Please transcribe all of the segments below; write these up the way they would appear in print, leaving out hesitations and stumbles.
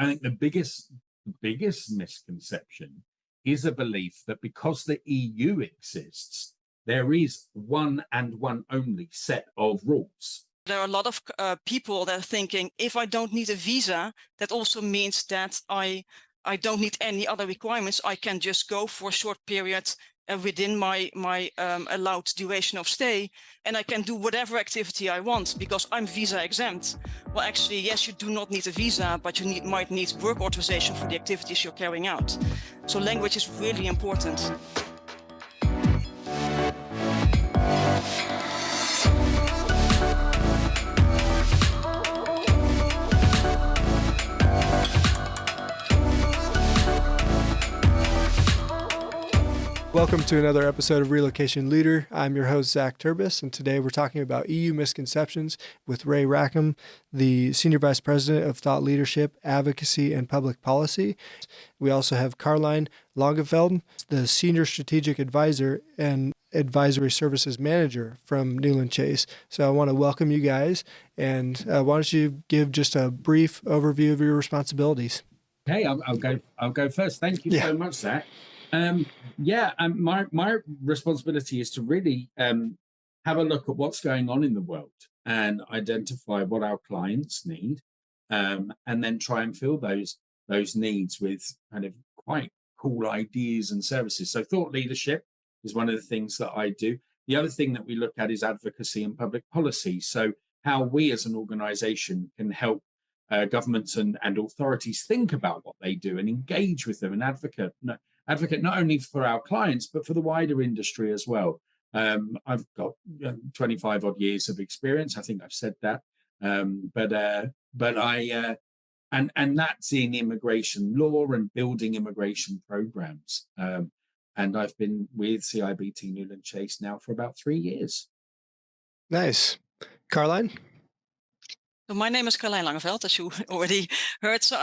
I think the biggest misconception is a belief that because the EU exists, there is one and one only set of rules. There are a lot of people that are thinking, if I don't need a visa, that also means that I don't need any other requirements. I can just go for a short period within my allowed duration of stay, and I can do whatever activity I want because I'm visa exempt. Well, actually, yes, you do not need a visa, but you might need work authorization for the activities you're carrying out. So language is really important. Welcome to another episode of Relocation Leader. I'm your host, Zach Turbis, and today we're talking about EU misconceptions with Ray Rackham, the Senior Vice President of Thought Leadership, Advocacy, and Public Policy. We also have Caroline Langeveld, the Senior Strategic Advisor and Advisory Services Manager from Newland Chase. So I want to welcome you guys, and why don't you give just a brief overview of your responsibilities? Hey, I'll go first. Thank you so much, Zach. My responsibility is to really have a look at what's going on in the world and identify what our clients need, and then try and fill those needs with kind of quite cool ideas and services. So thought leadership is one of the things that I do. The other thing that we look at is advocacy and public policy. So how we as an organization can help governments and authorities think about what they do and engage with them and advocate not only for our clients, but for the wider industry as well. I've got 25 odd years of experience. I think I've said that. But I and that's in immigration law and building immigration programs. And I've been with CIBT Newland Chase now for about 3 years. Nice. Caroline? So my name is Caroline Langeveld, as you already heard. So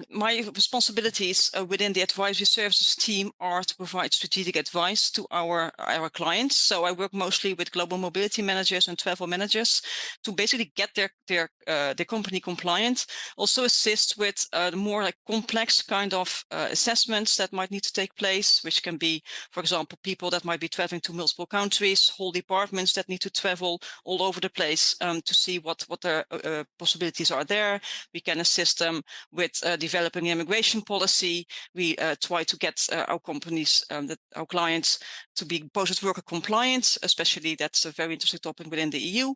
my responsibilities within the advisory services team are to provide strategic advice to our clients. So I work mostly with global mobility managers and travel managers to basically get their company compliant. Also assist with the more like complex kind of assessments that might need to take place, which can be, for example, people that might be traveling to multiple countries, whole departments that need to travel all over the place to see what their possibilities are there. We can assist them with developing immigration policy. We try to get our companies, our clients, to be post worker compliant, especially that's a very interesting topic within the EU.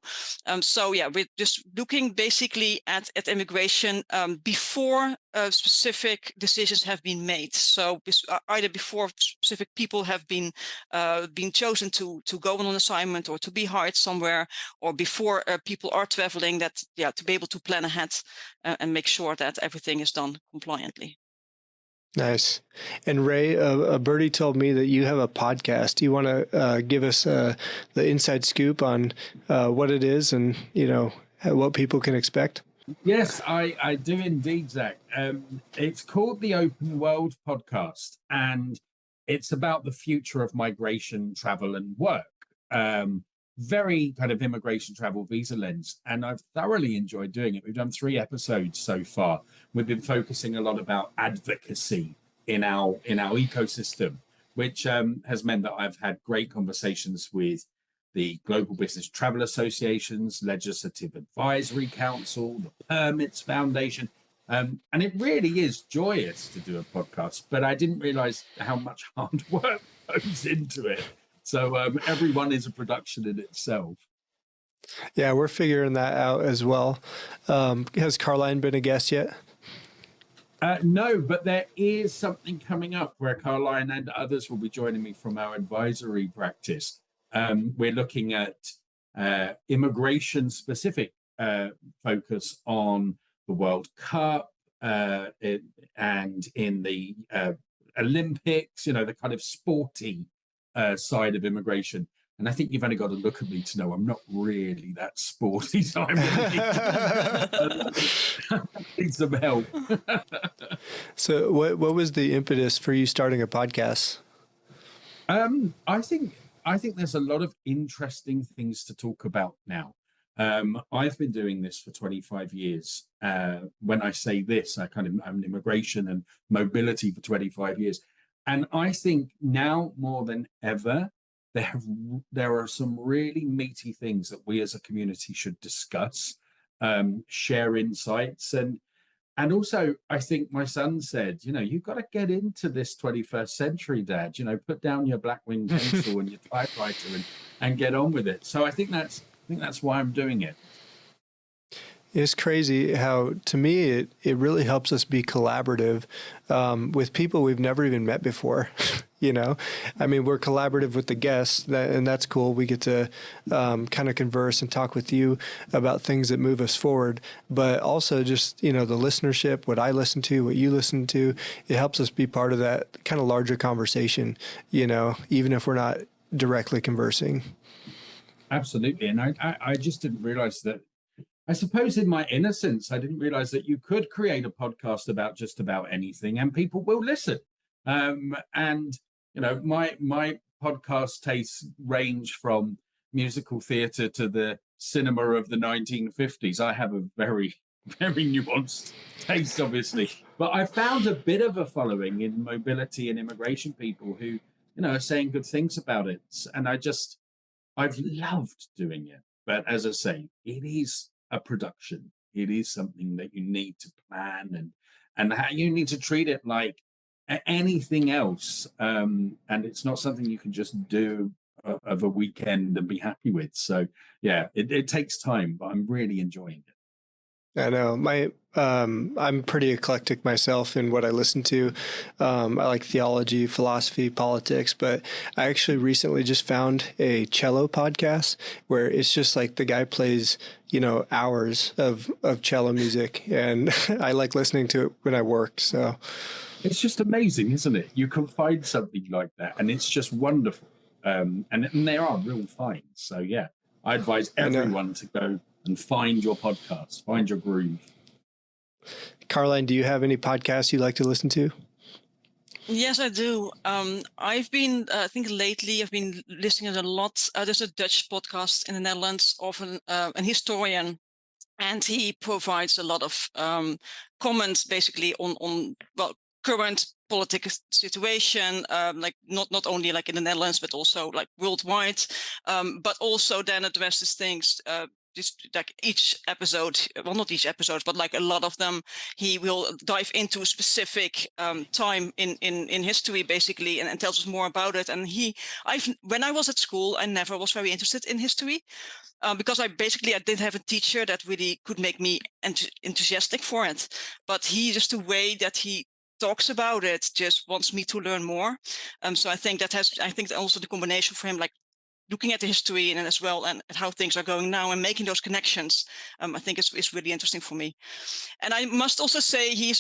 We're just looking basically at immigration before specific decisions have been made. So either before specific people have been chosen to go on an assignment or to be hired somewhere, or before people are traveling, to be able to plan ahead and make sure that everything is done compliantly. Nice. And Ray, Birdie told me that you have a podcast. Do you want to give us the inside scoop on what it is and, what people can expect? Yes, I do indeed, Zach. It's called the Open World Podcast, and it's about the future of migration, travel, and work. Very kind of immigration, travel, visa lens, and I've thoroughly enjoyed doing it. We've done 3 episodes so far. We've been focusing a lot about advocacy in our ecosystem, which has meant that I've had great conversations with the Global Business Travel Associations, Legislative Advisory Council, the Permits Foundation, and it really is joyous to do a podcast. But I didn't realize how much hard work goes into it. So everyone is a production in itself. Yeah, we're figuring that out as well. Has Caroline been a guest yet? No, but there is something coming up where Caroline and others will be joining me from our advisory practice. We're looking at immigration-specific focus on the World Cup and in the Olympics, the kind of sporty side of immigration. And I think you've only got to look at me to know I'm not really that sporty, so I need some help. So what was the impetus for you starting a podcast? I think there's a lot of interesting things to talk about now. I've been doing this for 25 years. When I say this, I'm in immigration and mobility for 25 years. And I think now more than ever, there are some really meaty things that we as a community should discuss, share insights, and also, I think my son said, you've got to get into this 21st century, Dad. Put down your Blackwing pencil and your typewriter and get on with it. So I think that's why I'm doing it. It's crazy how, to me, it really helps us be collaborative with people we've never even met before. I mean, we're collaborative with the guests, and that's cool. We get to kind of converse and talk with you about things that move us forward. But also just, the listenership, what I listen to, what you listen to, it helps us be part of that kind of larger conversation, even if we're not directly conversing. Absolutely. And I just didn't realize that. I suppose in my innocence, I didn't realize that you could create a podcast about just about anything and people will listen. And my podcast tastes range from musical theatre to the cinema of the 1950s. I have a very, very nuanced taste, obviously. But I found a bit of a following in mobility and immigration people who, are saying good things about it. And I've loved doing it. But as I say, it is a production. It is something that you need to plan and how you need to treat it like anything else. And it's not something you can just do of a weekend and be happy with. So yeah, it takes time, but I'm really enjoying it. I know I'm pretty eclectic myself in what I listen to. I like theology, philosophy, politics, but I actually recently just found a cello podcast where it's just like the guy plays, hours of cello music, and I like listening to it when I work. So it's just amazing, isn't it? You can find something like that, and it's just wonderful. And they are real finds. So yeah, I advise everyone to go and find your podcast, find your groove. Caroline, do you have any podcasts you like to listen to? Yes, I do. I've been, I think lately I've been listening a lot. There's a Dutch podcast in the Netherlands of an historian, and he provides a lot of comments basically on current political situation, like not only like in the Netherlands, but also like worldwide, but also then addresses things just like each episode, well, not each episode, but like a lot of them, he will dive into a specific time in history, basically, and tells us more about it. And when I was at school, I never was very interested in history. Because I didn't have a teacher that really could make me enthusiastic for it. But just the way that he talks about it just wants me to learn more. So I think that also the combination for him, like looking at the history and as well and at how things are going now and making those connections, I think it's really interesting for me. And I must also say his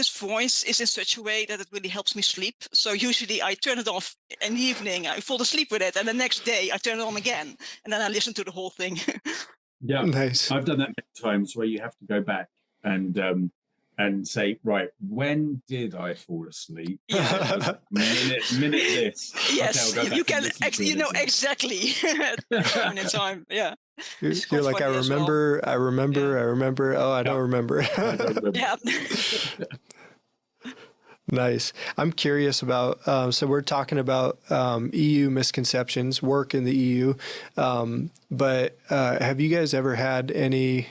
voice is in such a way that it really helps me sleep. So usually I turn it off in the evening, I fall asleep with it, and the next day I turn it on again, and then I listen to the whole thing. Yeah, nice. I've done that many times where you have to go back and say, right, when did I fall asleep? Yeah, minute this. Yes, okay, you can. Exactly. Moment in time. Yeah. You're like, I remember. Oh, I don't remember. Yeah. Nice. I'm curious about, so we're talking about EU misconceptions, work in the EU, but have you guys ever had any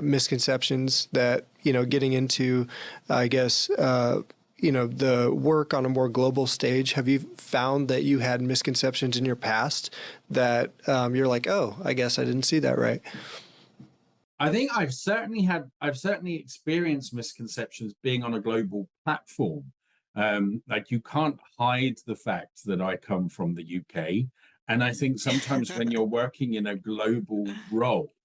misconceptions that, getting into, I guess, the work on a more global stage, have you found that you had misconceptions in your past that you're like, oh, I guess I didn't see that right? I think I've certainly experienced misconceptions being on a global platform. Like you can't hide the fact that I come from the UK. And I think sometimes when you're working in a global role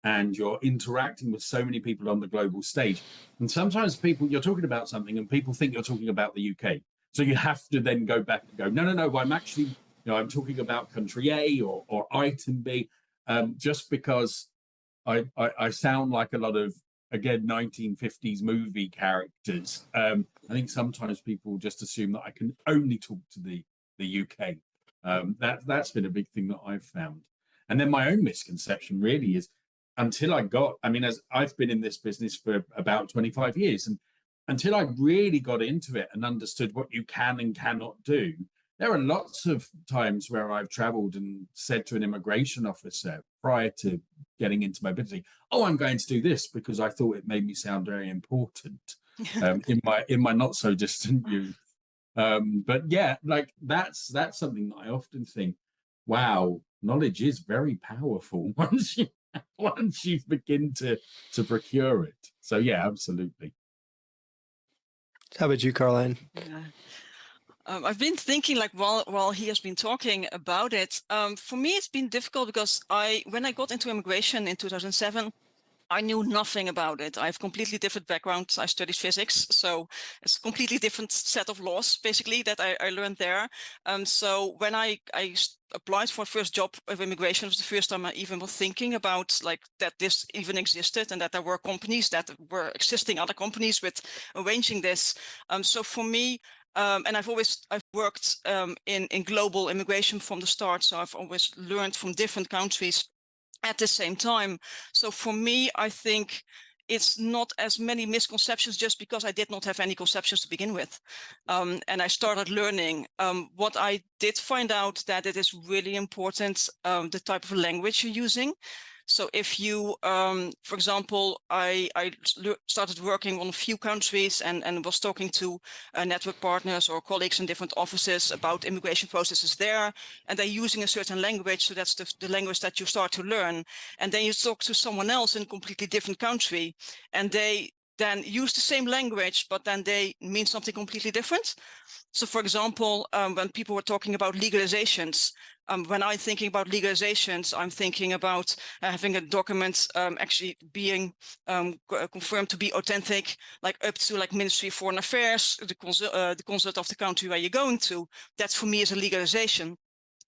and you're interacting with so many people on the global stage, and sometimes you're talking about something and people think you're talking about the UK. So you have to then go back and go, no, I'm actually, I'm talking about country A or item B, just because I sound like a lot of, again, 1950s movie characters. I think sometimes people just assume that I can only talk to the UK. That's been a big thing that I've found. And then my own misconception really is, until as I've been in this business for about 25 years, and until I really got into it and understood what you can and cannot do, there are lots of times where I've traveled and said to an immigration officer prior to getting into mobility, "Oh, I'm going to do this," because I thought it made me sound very important in my not so distant youth. But yeah, like that's something that I often think, wow, knowledge is very powerful once you begin to procure it. So yeah, absolutely. How about you, Caroline? Yeah. I've been thinking, like, while he has been talking about it, for me it's been difficult because when I got into immigration in 2007, I knew nothing about it. I have completely different background. I studied physics, so it's a completely different set of laws, basically, that I learned there. So when I applied for first job of immigration, it was the first time I even was thinking about like that this even existed and that there were companies that were existing, other companies with arranging this. So for me, and I've worked in global immigration from the start, so I've always learned from different countries at the same time. So for me, I think it's not as many misconceptions just because I did not have any conceptions to begin with. And I started learning. What I did find out that it is really important, the type of language you're using. So if you, for example, I started working on a few countries and was talking to network partners or colleagues in different offices about immigration processes there, and they're using a certain language, so that's the language that you start to learn. And then you talk to someone else in a completely different country, and they then use the same language, but then they mean something completely different. So for example, when people were talking about legalizations, when I'm thinking about legalizations, I'm thinking about having a document actually being confirmed to be authentic, like up to like Ministry of Foreign Affairs, the consulate of the country where you're going to. That for me is a legalization.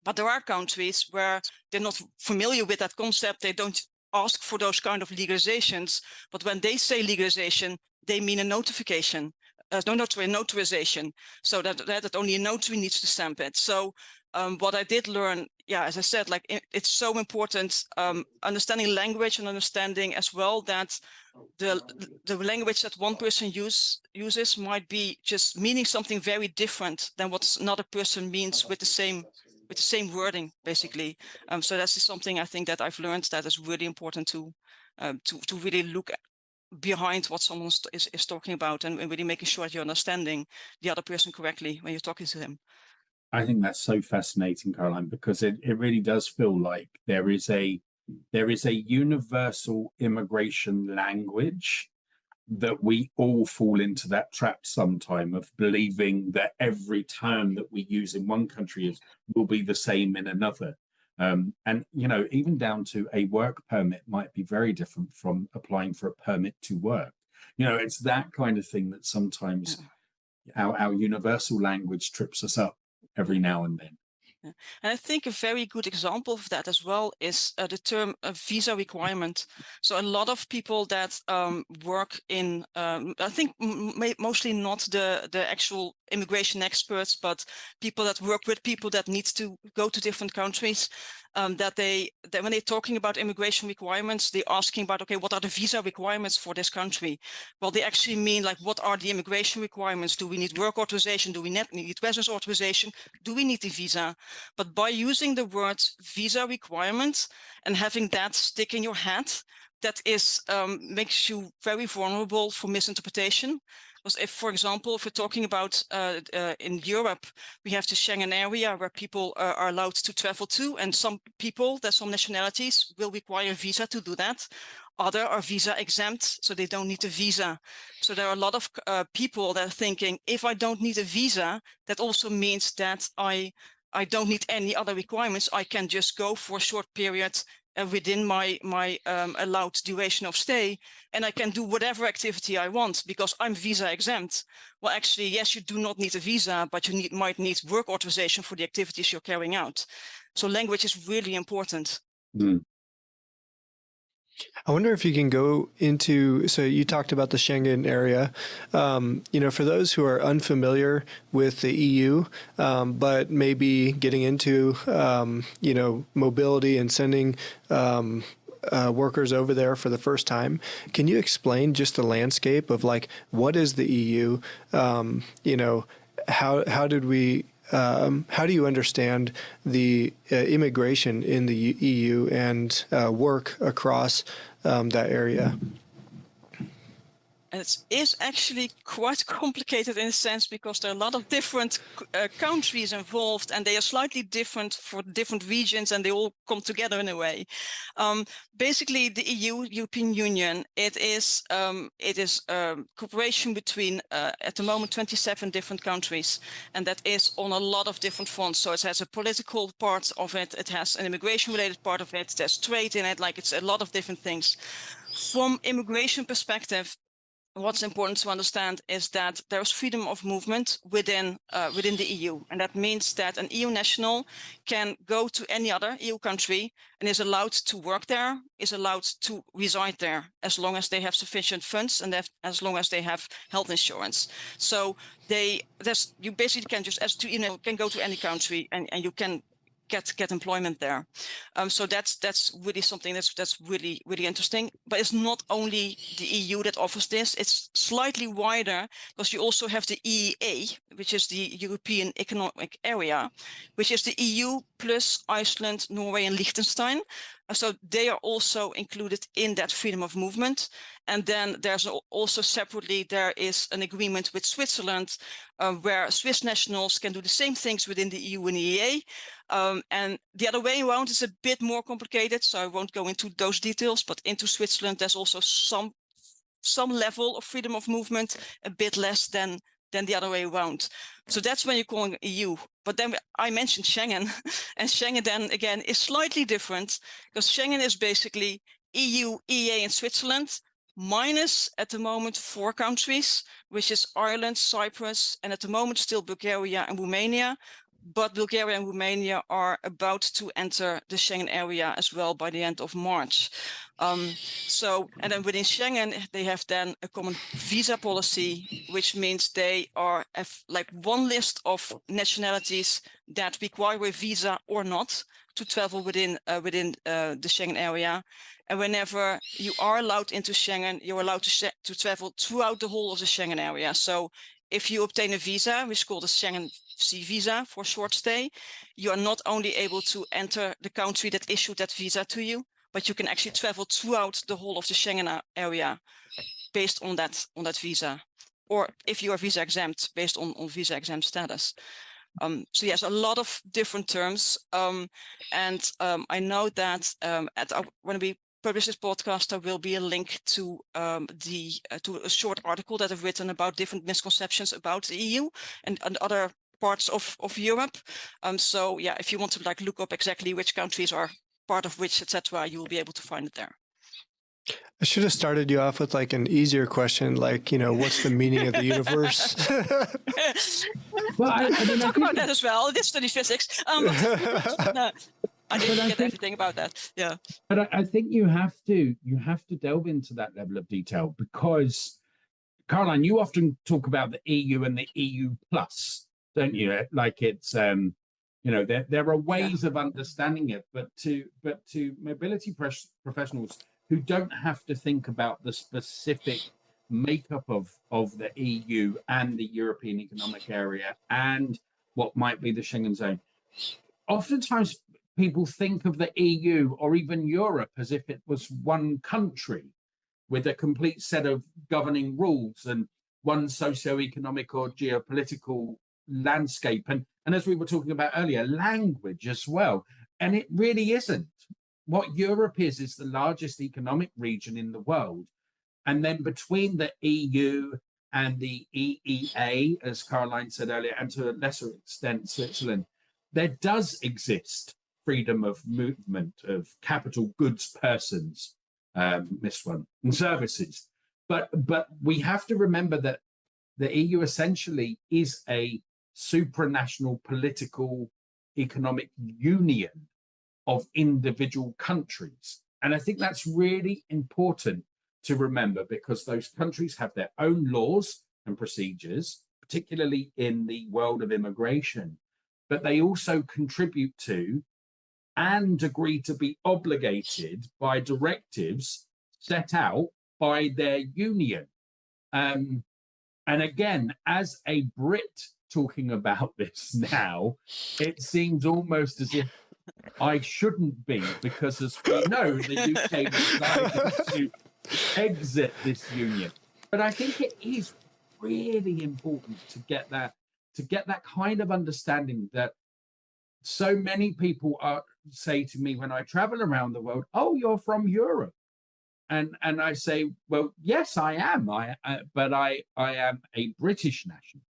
But there are countries where they're not familiar with that concept. They don't ask for those kind of legalizations. But when they say legalization, they mean a notification. Notarization, so that only a notary needs to stamp it. So what I did learn, as I said, like it's so important, understanding language and understanding as well that the language that one person uses might be just meaning something very different than what another person means with the same wording, basically. So that's something I think that I've learned that is really important to really look at behind what someone is talking about, and really making sure that you're understanding the other person correctly when you're talking to him. I think that's so fascinating, Caroline, because it really does feel like there is a universal immigration language that we all fall into that trap sometime of believing that every term that we use in one country will be the same in another. And even down to a work permit might be very different from applying for a permit to work. It's that kind of thing that sometimes our universal language trips us up every now and then. Yeah. And I think a very good example of that as well is the term visa requirement. So a lot of people that work in, I think mostly not the actual immigration experts, but people that work with people that need to go to different countries, that when they're talking about immigration requirements, they're asking about, okay, what are the visa requirements for this country? Well, they actually mean like, what are the immigration requirements? Do we need work authorization? Do we need residence authorization? Do we need the visa? But by using the word visa requirements and having that stick in your head, that is makes you very vulnerable for misinterpretation. Because if, for example, if we're talking about in Europe, we have the Schengen area where people are allowed to travel to, and some nationalities will require a visa to do that. Other are visa exempt, so they don't need a visa. So there are a lot of people that are thinking, if I don't need a visa, that also means that I don't need any other requirements. I can just go for a short period within my allowed duration of stay, and I can do whatever activity I want because I'm visa exempt. Well, actually, yes, you do not need a visa, but you might need work authorization for the activities you're carrying out. So language is really important. Mm. I wonder if you can go into, so you talked about the Schengen area. For those who are unfamiliar with the EU, but maybe getting into, mobility and sending workers over there for the first time, can you explain just the landscape of like, what is the EU? How do you understand the immigration in the EU and work across that area? It is actually quite complicated in a sense because there are a lot of different countries involved, and they are slightly different for different regions, and they all come together in a way. Basically, the EU, European Union, it is cooperation between at the moment 27 different countries, and that is on a lot of different fronts. So it has a political part of it, it has an immigration-related part of it, there's trade in it, like it's a lot of different things. From immigration perspective, what's important to understand is that there's freedom of movement within the EU, and that means that an EU national can go to any other EU country and is allowed to work there, is allowed to reside there, as long as they have sufficient funds and as long as they have health insurance. So you basically can just can go to any country and you can get employment there. So that's really something that's really interesting. But it's not only the EU that offers this, it's slightly wider, because you also have the EEA, which is the European Economic Area, which is the EU plus Iceland, Norway and Liechtenstein. So they are also included in that freedom of movement. And then there's also separately, there is an agreement with Switzerland where Swiss nationals can do the same things within the EU and EEA. And the other way around is a bit more complicated, so I won't go into those details, but into Switzerland, there's also some level of freedom of movement, a bit less than the other way around. So that's when you're calling EU. But then I mentioned Schengen, and Schengen then again is slightly different, because Schengen is basically EU, EEA and Switzerland, minus at the moment 4 countries, which is Ireland, Cyprus, and at the moment still Bulgaria and Romania. But Bulgaria and Romania are about to enter the Schengen area as well by the end of March. And then within Schengen, they have then a common visa policy, which means they have like one list of nationalities that require a visa or not to travel within the Schengen area. And whenever you are allowed into Schengen, you're allowed to travel throughout the whole of the Schengen area. So if you obtain a visa, which is called a Schengen C visa for short stay, you are not only able to enter the country that issued that visa to you, but you can actually travel throughout the whole of the Schengen area based on that visa, or if you are visa exempt, based on visa exempt status. So yes, a lot of different terms, and I know that when we publish this podcast, there will be a link to to a short article that I've written about different misconceptions about the EU and other parts of Europe. So yeah, if you want to like look up exactly which countries are part of which, etc., you will be able to find it there. I should have started you off with like an easier question, like, what's the meaning of the universe? Well, I talk about that as well. This study physics. No, I didn't get everything about that. Yeah. But I think you have to delve into that level of detail, because Caroline, you often talk about the EU and the EU plus, don't you? Like it's there are ways of understanding it, but to mobility professionals who don't have to think about the specific makeup of the EU and the European Economic Area and what might be the Schengen zone, oftentimes people think of the EU or even Europe as if it was one country with a complete set of governing rules and one socio-economic or geopolitical landscape. And as we were talking about earlier, language as well. And it really isn't. What Europe is the largest economic region in the world. And then between the EU and the EEA, as Caroline said earlier, and to a lesser extent, Switzerland, there does exist freedom of movement of capital, goods, persons, missed one, and services. But we have to remember that the EU essentially is a supranational political economic union of individual countries. And I think that's really important to remember, because those countries have their own laws and procedures, particularly in the world of immigration, but they also contribute to and agree to be obligated by directives set out by their union. And again, as a Brit talking about this now, it seems almost as if I shouldn't be, because as we know, the UK decided to exit this union. But I think it is really important to get that kind of understanding, that so many people say to me when I travel around the world, "Oh, you're from Europe," and I say, "Well, yes, I am. But I am a British national."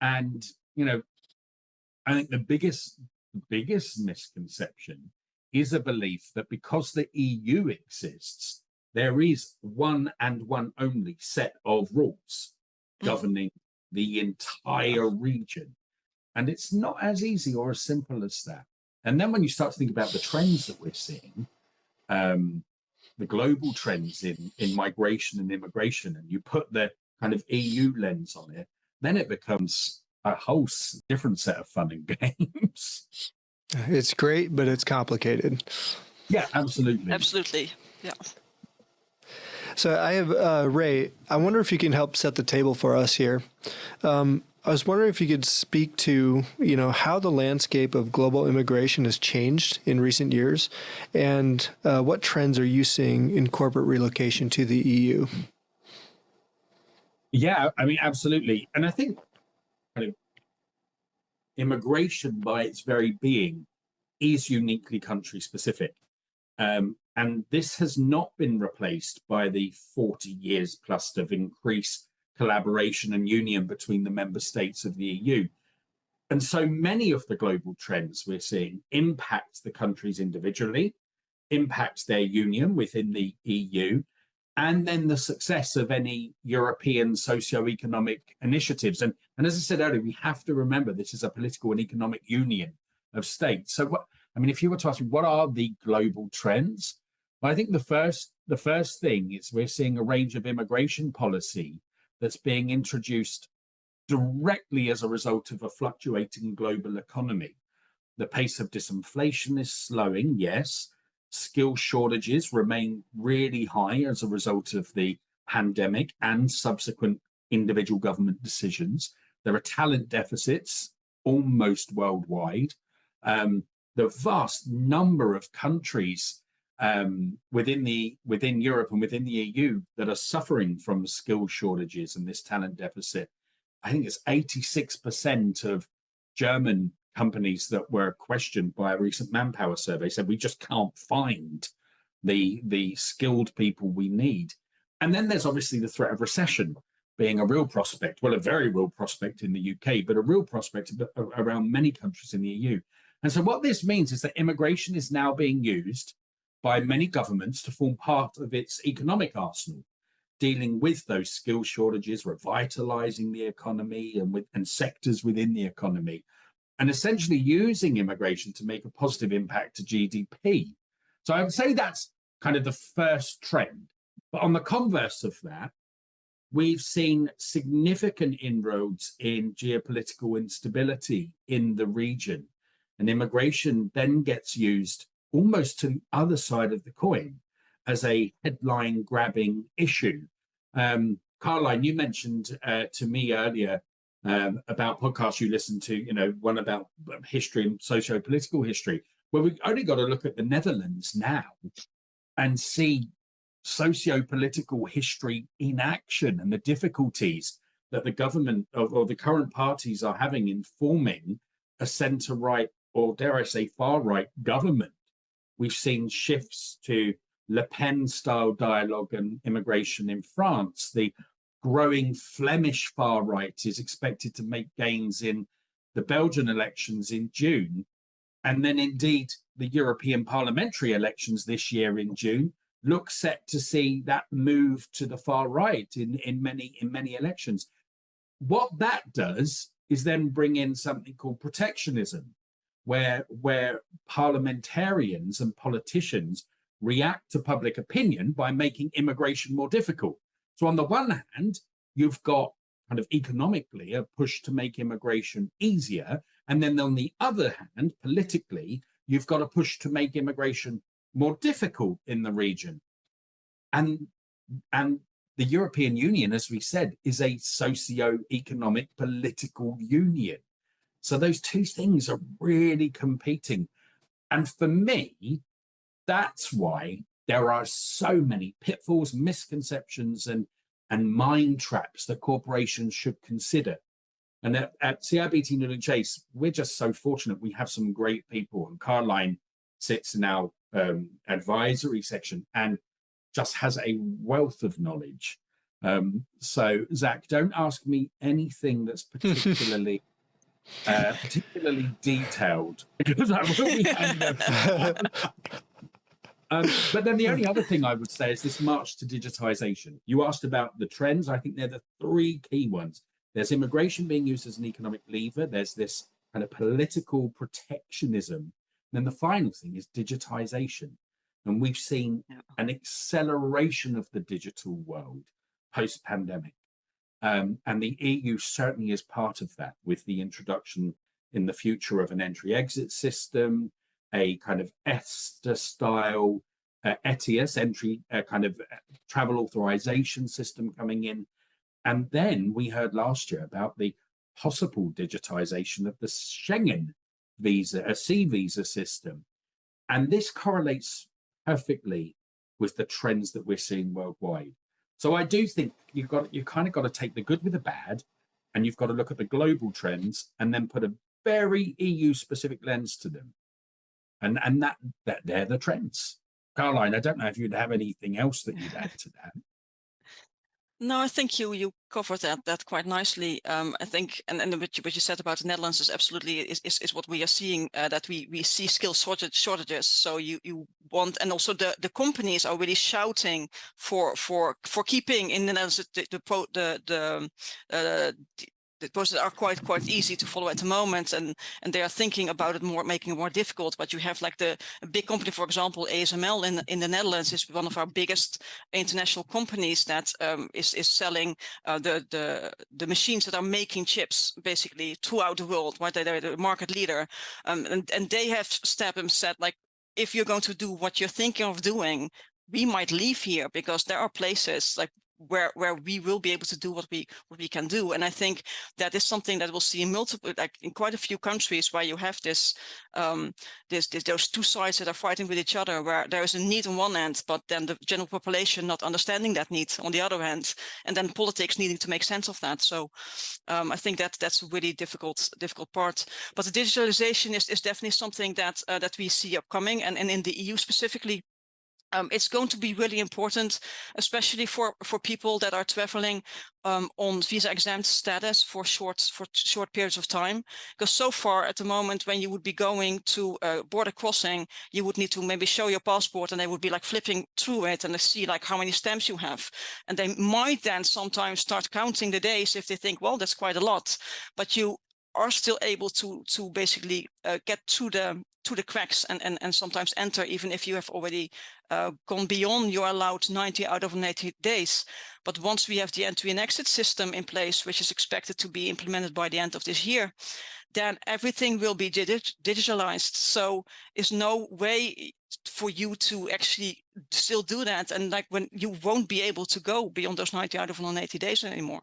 And I think the biggest misconception is a belief that because the EU exists, there is one and one only set of rules governing the entire region. And it's not as easy or as simple as that. And then when you start to think about the trends that we're seeing, the global trends in migration and immigration, and you put the kind of EU lens on it, then it becomes a whole different set of fun and games. It's great, but it's complicated. Yeah, absolutely. Absolutely. Yeah. So I have Ray. I wonder if you can help set the table for us here. I was wondering if you could speak to, how the landscape of global immigration has changed in recent years, and what trends are you seeing in corporate relocation to the EU? Yeah, I mean, absolutely. And I think kind of immigration by its very being is uniquely country specific. And this has not been replaced by the 40 years plus of increased collaboration and union between the member states of the EU. And so many of the global trends we're seeing impact the countries individually, impact their union within the EU, and then the success of any European socio-economic initiatives. And as I said earlier, we have to remember this is a political and economic union of states. So if you were to ask me, what are the global trends? Well, I think the first thing is we're seeing a range of immigration policy that's being introduced directly as a result of a fluctuating global economy. The pace of disinflation is slowing, yes. Skill shortages remain really high as a result of the pandemic and subsequent individual government decisions. There are talent deficits almost worldwide. The vast number of countries within Europe and within the EU that are suffering from skill shortages and this talent deficit. I think it's 86% of German companies that were questioned by a recent Manpower survey said we just can't find the skilled people we need. And then there's obviously the threat of recession being a real prospect, well, a very real prospect in the UK, but a real prospect around many countries in the EU. And so what this means is that immigration is now being used by many governments to form part of its economic arsenal, dealing with those skill shortages, revitalizing the economy and sectors within the economy, and essentially using immigration to make a positive impact to GDP. So I would say that's kind of the first trend. But on the converse of that, we've seen significant inroads in geopolitical instability in the region. And immigration then gets used almost to the other side of the coin as a headline grabbing issue. Caroline, you mentioned to me earlier about podcasts you listen to, one about history and socio-political history. Well, we've only got to look at the Netherlands now and see socio-political history in action and the difficulties that the government or the current parties are having in forming a centre-right, or dare I say far-right government. We've seen shifts to Le Pen-style dialogue and immigration in France. The growing Flemish far-right is expected to make gains in the Belgian elections in June. And then indeed, the European parliamentary elections this year in June look set to see that move to the far right in many elections. What that does is then bring in something called protectionism, where parliamentarians and politicians react to public opinion by making immigration more difficult. So on the one hand, you've got kind of economically a push to make immigration easier. And then on the other hand, politically, you've got a push to make immigration more difficult in the region. And the European Union, as we said, is a socio-economic political union. So those two things are really competing. And for me, that's why there are so many pitfalls, misconceptions, and mind traps that corporations should consider. And at CIBT Newland Chase, we're just so fortunate. We have some great people, and Caroline sits in our advisory section and just has a wealth of knowledge. So Zach, don't ask me anything that's particularly detailed, because I will be handing over. But then the only other thing I would say is this march to digitization. You asked about the trends. I think they're the three key ones. There's immigration being used as an economic lever. There's this kind of political protectionism. And then the final thing is digitization. And we've seen an acceleration of the digital world post-pandemic. And the EU certainly is part of that, with the introduction in the future of an entry-exit system, a kind of ESTA-style ETIAS, entry kind of travel authorization system coming in. And then we heard last year about the possible digitization of the Schengen visa, a C visa system. And this correlates perfectly with the trends that we're seeing worldwide. So I do think you kind of got to take the good with the bad, and you've got to look at the global trends and then put a very EU specific lens to them. And that they're the trends. Caroline, I don't know if you'd have anything else that you'd add to that. No, I think you covered that quite nicely. I think, and what you said about the Netherlands is absolutely is what we are seeing, that we see skill shortages. So you want, and also the companies are really shouting for keeping in the Netherlands the processes are quite easy to follow at the moment, and they are thinking about it more, making it more difficult. But you have like a big company, for example, ASML in the Netherlands is one of our biggest international companies that is selling the machines that are making chips basically throughout the world. Right, they're the market leader, and they have stepped and said, like, if you're going to do what you're thinking of doing, we might leave here, because there are places like where we will be able to do what we can do. And I think that is something that we'll see in multiple, like in quite a few countries, where you have this those two sides that are fighting with each other, where there is a need on one end, but then the general population not understanding that need on the other hand, and then politics needing to make sense of that. So I think that's a really difficult part. But the digitalization is definitely something that that we see upcoming, and in the EU specifically. It's going to be really important, especially for people that are traveling on visa exempt status for short periods of time. Because so far at the moment, when you would be going to a border crossing, you would need to maybe show your passport, and they would be like flipping through it and they see like how many stamps you have. And they might then sometimes start counting the days if they think, well, that's quite a lot. But you are still able to basically get through the cracks and sometimes enter, even if you have already gone beyond your allowed 90 out of 90 days. But once we have the entry and exit system in place, which is expected to be implemented by the end of this year, then everything will be digitalized. So there's no way for you to actually still do that. And like when you won't be able to go beyond those 90 out of 180 days anymore.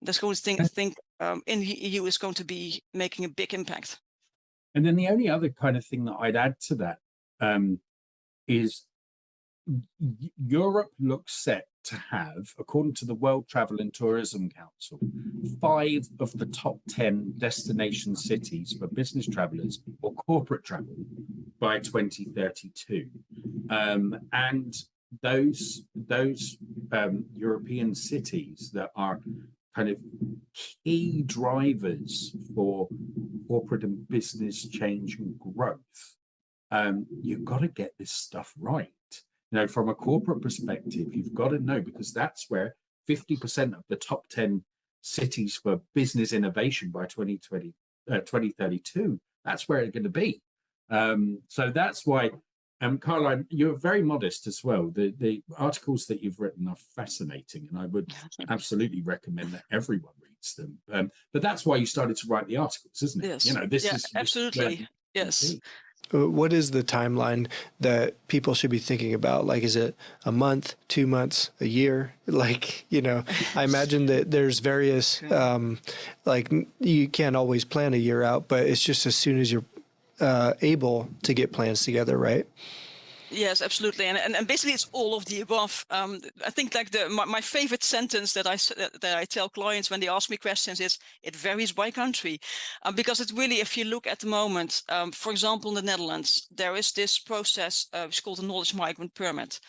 That's going to think in the EU is going to be making a big impact. And then the only other kind of thing that I'd add to that is Europe looks set to have, according to the World Travel and Tourism Council, 5 of the top 10 destination cities for business travelers or corporate travel by 2032. And those European cities that are kind of key drivers for corporate and business change and growth, you've got to get this stuff right. You know, from a corporate perspective, you've got to know, because that's where 50% of the top 10 cities for business innovation by 2032, that's where it's going to be. So that's why Caroline, you're very modest as well. The articles that you've written are fascinating, and I would absolutely recommend that everyone reads them. But that's why you started to write the articles, isn't it? Yes. This Yeah, is where absolutely. Yes. What is the timeline that people should be thinking about? Like, is it a month, 2 months, a year? Like, I imagine that there's various, like you can't always plan a year out, but it's just as soon as you're able to get plans together, right? Yes, absolutely, and basically it's all of the above. I think like my favorite sentence that I tell clients when they ask me questions is it varies by country, because it really, if you look at the moment, for example, in the Netherlands, there is this process which is called a knowledge migrant permit.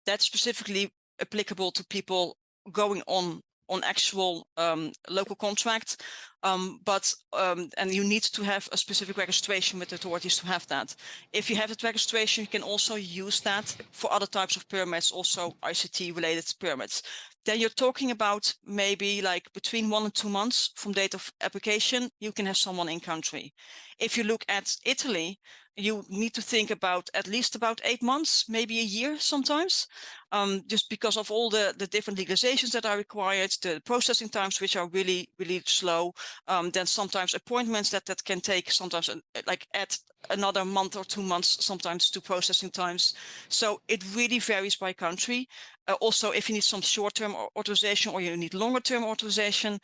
That's specifically applicable to people going on actual local contract, and you need to have a specific registration with the authorities to have that. If you have that registration, you can also use that for other types of permits, also ICT related permits. Then you're talking about maybe like between 1 and 2 months from date of application, you can have someone in country. If you look at Italy, you need to think about at least about 8 months, maybe a year sometimes, just because of all the different legalizations that are required, the processing times, which are really, really slow. Then sometimes appointments that can take sometimes like at another month or 2 months, sometimes to processing times. So it really varies by country. Also, if you need some short-term authorization or you need longer-term authorization.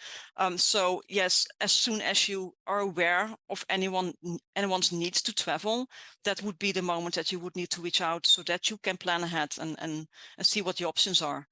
So yes, as soon as you are aware of anyone's needs to travel, that would be the moment that you would need to reach out so that you can plan ahead and see what the options are.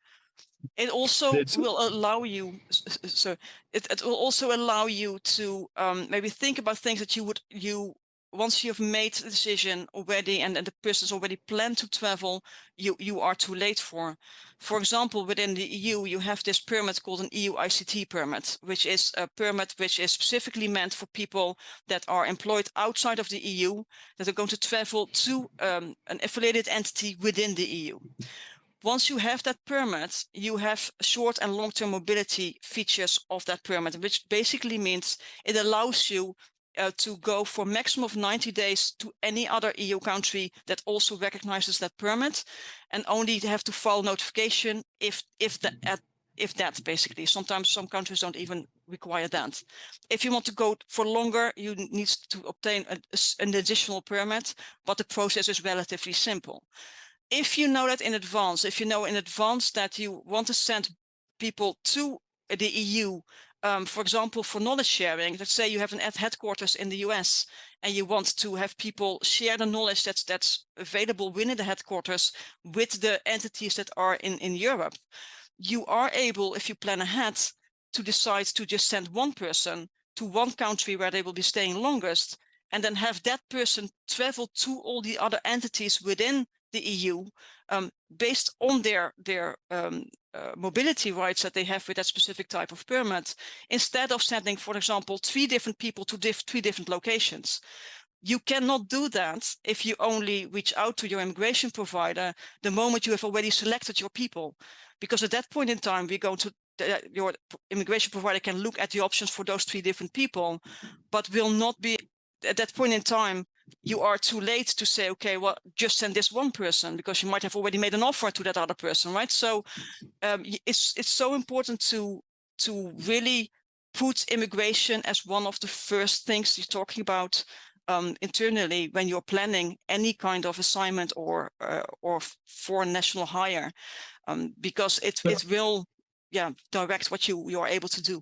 It also will allow you, so it will also allow you to maybe think about things that you once you've made the decision already and the person's already planned to travel, you are too late for. For example, within the EU, you have this permit called an EU ICT permit, which is a permit which is specifically meant for people that are employed outside of the EU that are going to travel to an affiliated entity within the EU. Once you have that permit, you have short and long-term mobility features of that permit, which basically means it allows you to go for maximum of 90 days to any other EU country that also recognizes that permit, and only have to file notification if that basically. Sometimes some countries don't even require that. If you want to go for longer, you need to obtain an additional permit, but the process is relatively simple. If you know that in advance, if you know in advance that you want to send people to the EU, for example, for knowledge sharing, let's say you have an headquarters in the US and you want to have people share the knowledge that's available within the headquarters with the entities that are in Europe, you are able, if you plan ahead, to decide to just send one person to one country where they will be staying longest, and then have that person travel to all the other entities within the EU based on their mobility rights that they have with that specific type of permit, instead of sending, for example, 3 different people to 3 different locations. You cannot do that if you only reach out to your immigration provider the moment you have already selected your people, because at that point in time, we're going to your immigration provider can look at the options for those 3 different people, but will not be at that point in time. You are too late to say, okay, well, just send this one person, because you might have already made an offer to that other person, right? So it's so important to really put immigration as one of the first things you're talking about internally when you're planning any kind of assignment or for national hire, because it will direct what you are able to do.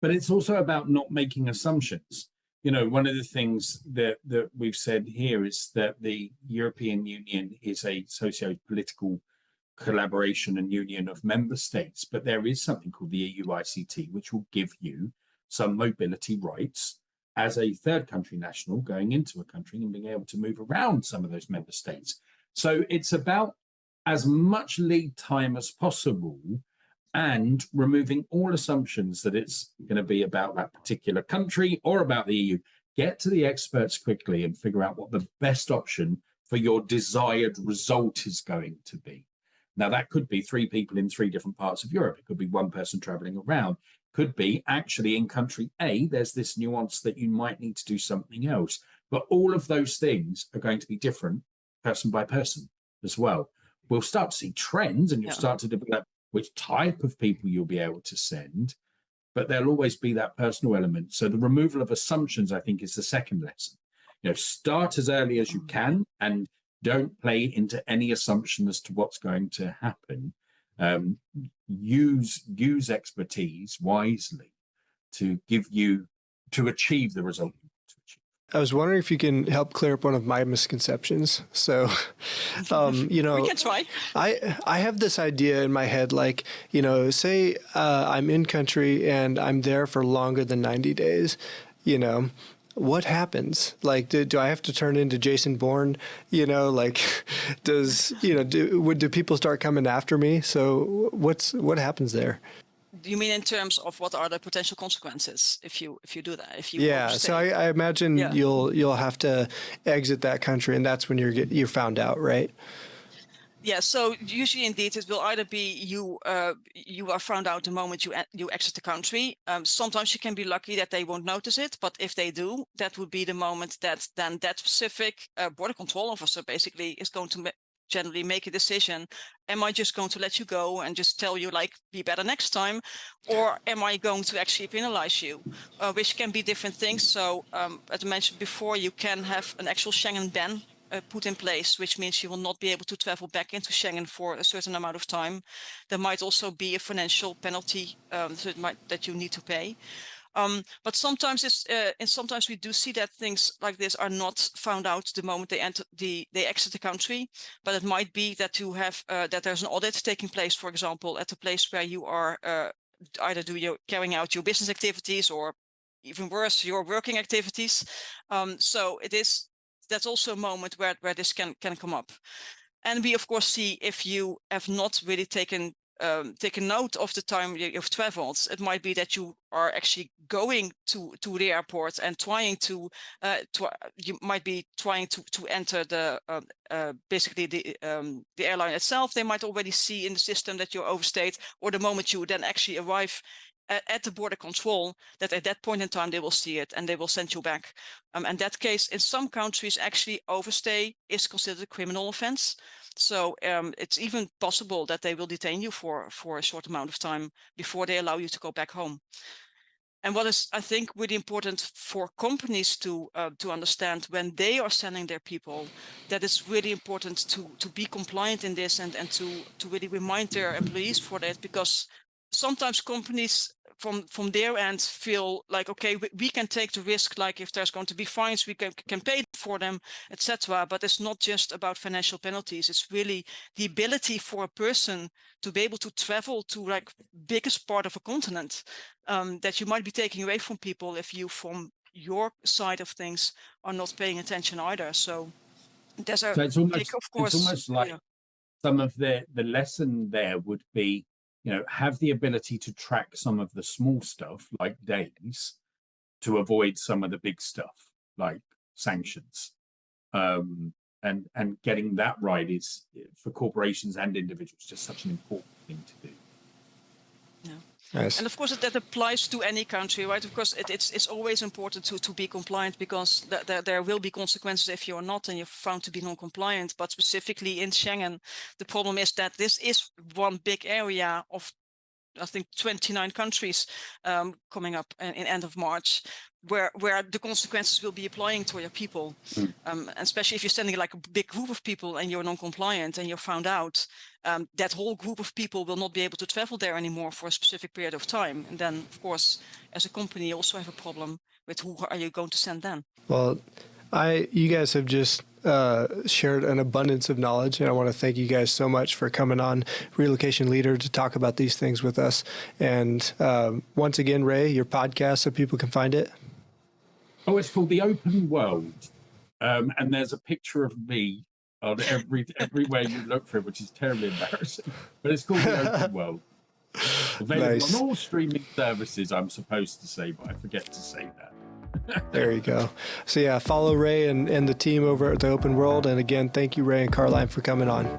But it's also about not making assumptions. One of the things that we've said here is that the European Union is a socio-political collaboration and union of member states, but there is something called the EU ICT, which will give you some mobility rights as a third country national going into a country and being able to move around some of those member states. So it's about as much lead time as possible and removing all assumptions that it's going to be about that particular country or about the EU. Get to the experts quickly and figure out what the best option for your desired result is going to be. Now, that could be 3 people in 3 different parts of Europe. It could be 1 person traveling around. Could be actually in country A, there's this nuance that you might need to do something else. But all of those things are going to be different person by person as well. We'll start to see trends, and you'll start to develop which type of people you'll be able to send, but there'll always be that personal element. So the removal of assumptions, I think, is the second lesson. Start as early as you can and don't play into any assumption as to what's going to happen. Use expertise wisely to achieve the result you want to achieve. I was wondering if you can help clear up one of my misconceptions. So, we can try. I have this idea in my head, like, say I'm in country and I'm there for longer than 90 days, what happens? Like, do I have to turn into Jason Bourne? Like, do people start coming after me? So what happens there? You mean in terms of what are the potential consequences if you do that? If you overstay? So I imagine you'll have to exit that country, and that's when you're found out, right? Yeah, so usually indeed it will either be you are found out the moment you exit the country. Sometimes you can be lucky that they won't notice it, but if they do, that would be the moment that then that specific border control officer basically is going to generally make a decision. Am I just going to let you go and just tell you, like, be better next time, or am I going to actually penalize you, which can be different things. So as I mentioned before, you can have an actual Schengen ban put in place, which means you will not be able to travel back into Schengen for a certain amount of time. There might also be a financial penalty that you need to pay. But sometimes sometimes we do see that things like this are not found out the moment they exit the country. But it might be that you have that there's an audit taking place, for example, at the place where you are either carrying out your business activities, or even worse, your working activities. So that's also a moment where this can come up. And we of course see if you have not really taken note of the time you've traveled. It might be that you are actually going to the airport and you might be trying to enter the basically the airline itself. They might already see in the system that you're overstayed, or the moment you then actually arrive at the border control, that at that point in time they will see it and they will send you back. In that case, in some countries, actually overstay is considered a criminal offense. So it's even possible that they will detain you for a short amount of time before they allow you to go back home. And what is, I think, really important for companies to understand when they are sending their people, that it's really important to be compliant in this and to really remind their employees for that, because sometimes companies from their end feel like, okay, we can take the risk, like if there's going to be fines, we can pay for them, etc. But it's not just about financial penalties. It's really the ability for a person to be able to travel to like biggest part of a continent that you might be taking away from people if you, from your side of things, are not paying attention either. So there's a it's almost, big, of course, it's almost like some of the lesson there would be, have the ability to track some of the small stuff like days to avoid some of the big stuff like sanctions. And getting that right is, for corporations and individuals, just such an important thing to do. Yeah. Nice. And of course that applies to any country, right? Of course it's always important to be compliant, because there will be consequences if you're not and you're found to be non-compliant. But specifically in Schengen, the problem is that this is one big area of, I think, 29 countries coming up in end of March, where the consequences will be applying to your people. Especially if you're sending like a big group of people and you're non-compliant and you're found out, that whole group of people will not be able to travel there anymore for a specific period of time. And then, of course, as a company, you also have a problem with who are you going to send then. Well, you guys have just shared an abundance of knowledge, and I want to thank you guys so much for coming on Relocation Leader to talk about these things with us. And once again, Ray, your podcast, so people can find it. Oh, it's called The Open World, and there's a picture of me on everywhere you look for it, which is terribly embarrassing. But it's called The Open World. Available on all streaming services, I'm supposed to say, but I forget to say that. There you go. So yeah, follow Ray and the team over at The Open World. And again, thank you, Ray and Caroline, for coming on.